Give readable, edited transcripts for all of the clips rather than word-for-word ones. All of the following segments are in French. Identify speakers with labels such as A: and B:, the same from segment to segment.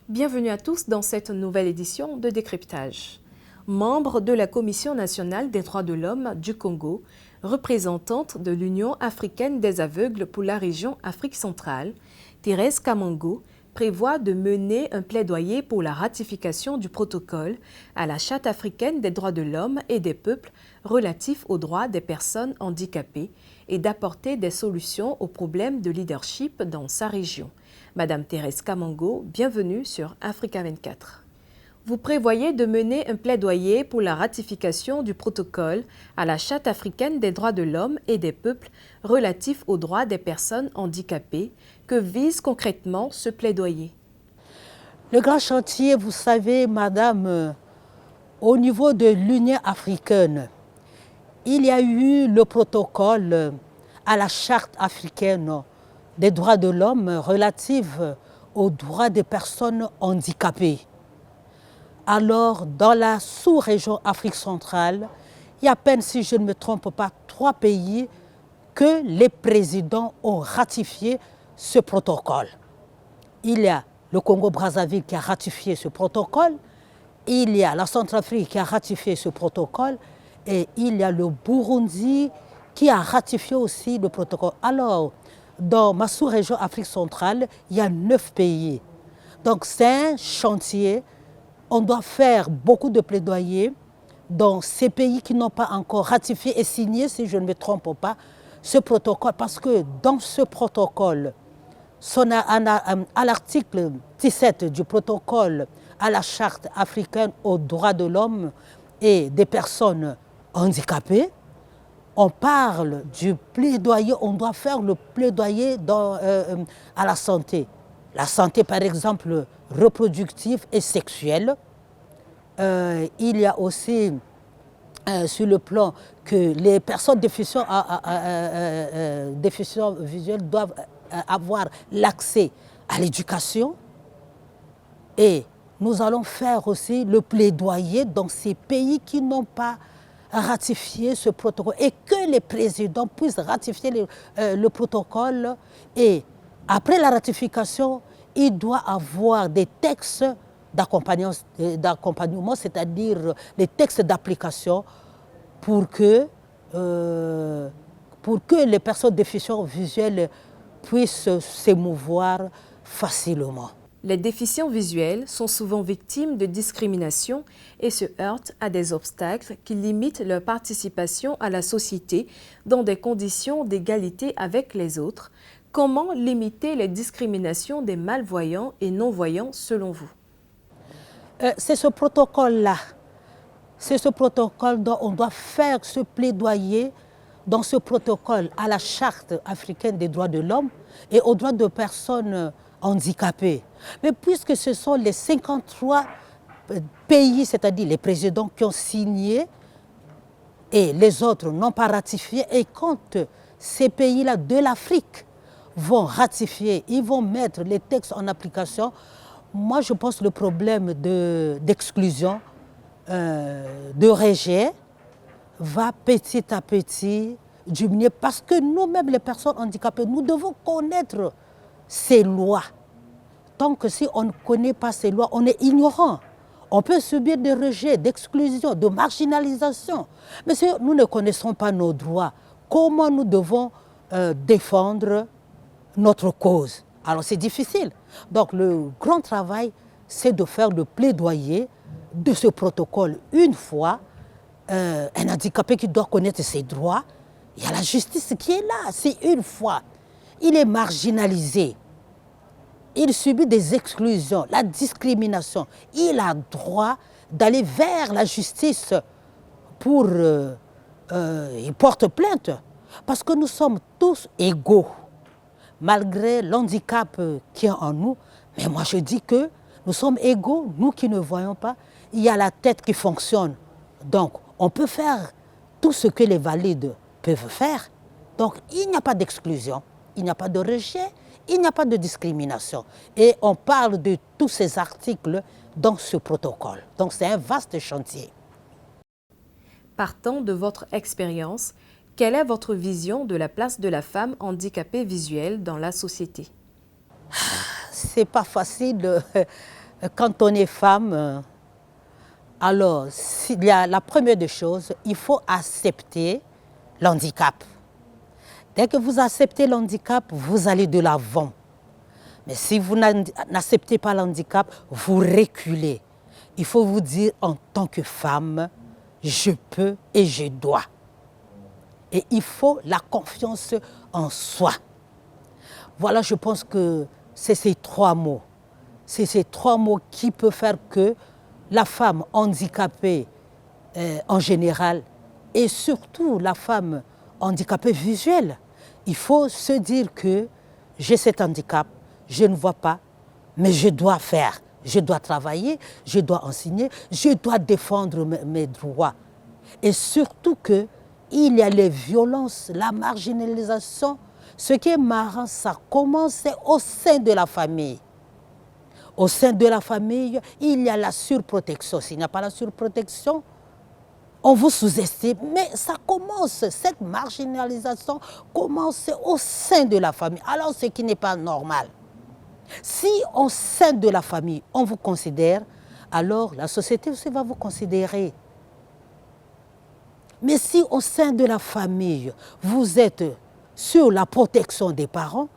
A: Bienvenue à tous dans cette nouvelle édition de Décryptage. Membre de la Commission nationale des droits de l'homme du Congo, représentante de l'Union africaine des aveugles pour la région Afrique centrale, Thérèse Kamango prévoit de mener un plaidoyer pour la ratification du protocole à la Charte africaine des droits de l'homme et des peuples relatif aux droits des personnes handicapées et d'apporter des solutions aux problèmes de leadership dans sa région. Madame Thérèse Kamango, bienvenue sur Africa 24. Vous prévoyez de mener un plaidoyer pour la ratification du protocole à la Charte africaine des droits de l'homme et des peuples relatif aux droits des personnes handicapées. Que vise concrètement ce plaidoyer?
B: Le grand chantier, vous savez, madame, au niveau de l'Union africaine, il y a eu le protocole à la Charte africaine des droits de l'homme relatif aux droits des personnes handicapées. Alors, dans la sous-région Afrique centrale, il y a à peine, si je ne me trompe pas, 3 pays que les présidents ont ratifié ce protocole. Il y a le Congo-Brazzaville qui a ratifié ce protocole, il y a la Centrafrique qui a ratifié ce protocole et il y a le Burundi qui a ratifié aussi le protocole. Alors, dans ma sous-région Afrique centrale, il y a 9 pays. Donc c'est un chantier, on doit faire beaucoup de plaidoyer dans ces pays qui n'ont pas encore ratifié et signé, si je ne me trompe pas, ce protocole. Parce que dans ce protocole, à l'article 17 du protocole à la Charte africaine aux droits de l'homme et des personnes handicapées, on parle du plaidoyer, on doit faire le plaidoyer à la santé. La santé, par exemple, reproductive et sexuelle. Il y a aussi sur le plan que les personnes déficientes visuelles doivent avoir l'accès à l'éducation. Et nous allons faire aussi le plaidoyer dans ces pays qui n'ont pas ratifié ce protocole et que les présidents puissent ratifier le protocole. Et après la ratification, il doit avoir des textes d'accompagnement, c'est-à-dire des textes d'application pour que les personnes déficientes visuelles puissent s'émouvoir facilement.
A: Les déficients visuels sont souvent victimes de discrimination et se heurtent à des obstacles qui limitent leur participation à la société dans des conditions d'égalité avec les autres. Comment limiter les discriminations des malvoyants et non-voyants selon vous?
B: C'est ce protocole-là. C'est ce protocole dont on doit faire ce plaidoyer dans ce protocole à la Charte africaine des droits de l'homme et aux droits de personnes handicapées. Mais puisque ce sont les 53 pays, c'est-à-dire les présidents qui ont signé et les autres n'ont pas ratifié, et quand ces pays-là de l'Afrique vont ratifier, ils vont mettre les textes en application, moi je pense que le problème d'exclusion, de rejet, va petit à petit diminuer parce que nous-mêmes, les personnes handicapées, nous devons connaître ces lois. Tant que si on ne connaît pas ces lois, on est ignorant. On peut subir des rejets, d'exclusion, de marginalisation. Mais si nous ne connaissons pas nos droits, comment nous devons défendre notre cause? Alors c'est difficile. Donc le grand travail, c'est de faire le plaidoyer de ce protocole une fois. Un handicapé qui doit connaître ses droits, il y a la justice qui est là. Si une fois il est marginalisé, il subit des exclusions, la discrimination, il a droit d'aller vers la justice pour il porte plainte. Parce que nous sommes tous égaux, malgré l'handicap qui est en nous. Mais moi je dis que nous sommes égaux, nous qui ne voyons pas. Il y a la tête qui fonctionne. Donc, on peut faire tout ce que les valides peuvent faire. Donc, il n'y a pas d'exclusion, il n'y a pas de rejet, il n'y a pas de discrimination. Et on parle de tous ces articles dans ce protocole. Donc, c'est un vaste chantier.
A: Partant de votre expérience, quelle est votre vision de la place de la femme handicapée visuelle dans la société?
B: C'est pas facile quand on est femme, alors il y a la première des choses, il faut accepter l'handicap. Dès que vous acceptez l'handicap, vous allez de l'avant. Mais si vous n'acceptez pas l'handicap, vous reculez. Il faut vous dire en tant que femme, je peux et je dois. Et il faut la confiance en soi. Voilà, je pense que c'est ces trois mots. C'est ces trois mots qui peuvent faire que la femme handicapée en général et surtout la femme handicapée visuelle, il faut se dire que j'ai cet handicap, je ne vois pas, mais je dois faire, je dois travailler, je dois enseigner, je dois défendre mes droits. Et surtout qu'il y a les violences, la marginalisation. Ce qui est marrant, ça commence au sein de la famille. Au sein de la famille, il y a la surprotection. S'il n'y a pas la surprotection, on vous sous-estime. Mais ça commence, cette marginalisation commence au sein de la famille. Alors, ce qui n'est pas normal. Si au sein de la famille, on vous considère, alors la société aussi va vous considérer. Mais si au sein de la famille, vous êtes sur la protection des parents,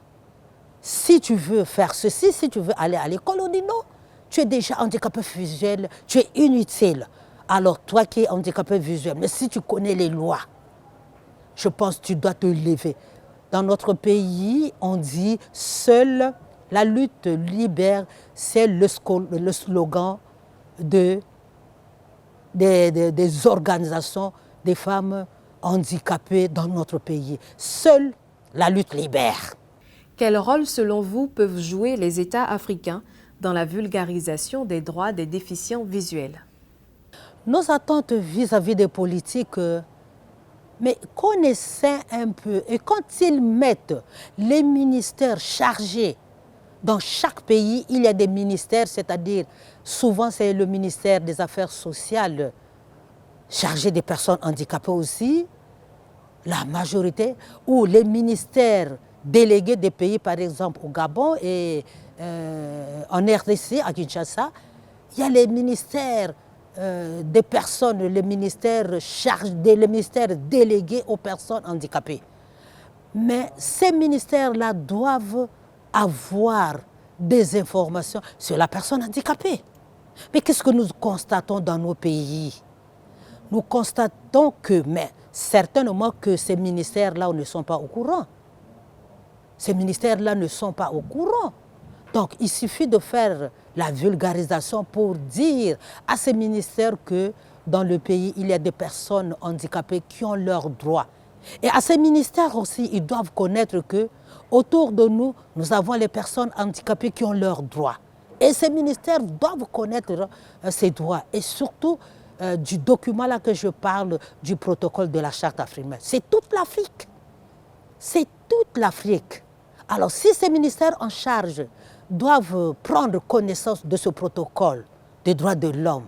B: si tu veux faire ceci, si tu veux aller à l'école, on dit non, tu es déjà handicapé visuel, tu es inutile. Alors toi qui es handicapé visuel, mais si tu connais les lois, je pense que tu dois te lever. Dans notre pays, on dit « seule la lutte libère », c'est le slogan des organisations des femmes handicapées dans notre pays. Seule la lutte libère.
A: Quel rôle, selon vous, peuvent jouer les États africains dans la vulgarisation des droits des déficients visuels?
B: Nos attentes vis-à-vis des politiques, mais connaissez un peu, et quand ils mettent les ministères chargés, dans chaque pays, il y a des ministères, c'est-à-dire souvent c'est le ministère des Affaires sociales, chargé des personnes handicapées aussi, la majorité, ou les ministères délégués des pays, par exemple au Gabon et en RDC, à Kinshasa, il y a les ministères des personnes, les ministères délégués aux personnes handicapées. Mais ces ministères-là doivent avoir des informations sur la personne handicapée. Mais qu'est-ce que nous constatons dans nos pays? Nous constatons que, mais certainement que ces ministères-là ne sont pas au courant. Ces ministères-là ne sont pas au courant. Donc, il suffit de faire la vulgarisation pour dire à ces ministères que dans le pays, il y a des personnes handicapées qui ont leurs droits. Et à ces ministères aussi, ils doivent connaître que autour de nous, nous avons les personnes handicapées qui ont leurs droits. Et ces ministères doivent connaître ces droits. Et surtout, du document là que je parle, du protocole de la Charte africaine. C'est toute l'Afrique. C'est toute l'Afrique. Alors, si ces ministères en charge doivent prendre connaissance de ce protocole des droits de l'homme,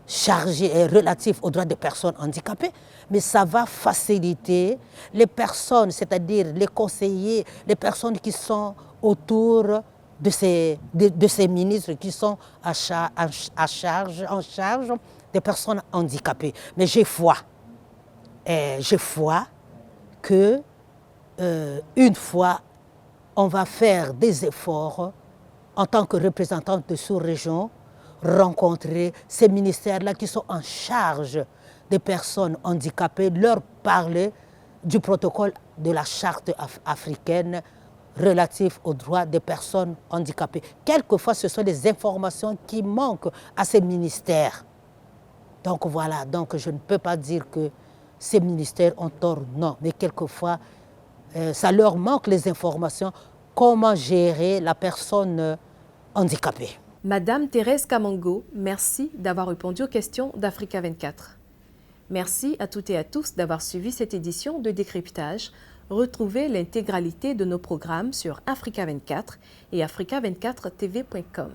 B: chargé et relatif aux droits des personnes handicapées, mais ça va faciliter les personnes, c'est-à-dire les conseillers, les personnes qui sont autour de ces ministres qui sont en charge des personnes handicapées. Mais j'ai foi que une fois, on va faire des efforts en tant que représentante de sous-région, rencontrer ces ministères-là qui sont en charge des personnes handicapées, leur parler du protocole de la Charte africaine relatif aux droits des personnes handicapées. Quelquefois, ce sont des informations qui manquent à ces ministères. Donc voilà, donc je ne peux pas dire que ces ministères ont tort, non, mais quelquefois, ça leur manque les informations, comment gérer la personne handicapée.
A: Madame Thérèse Kamango, merci d'avoir répondu aux questions d'Africa 24. Merci à toutes et à tous d'avoir suivi cette édition de Décryptage. Retrouvez l'intégralité de nos programmes sur Africa 24 et africa24tv.com.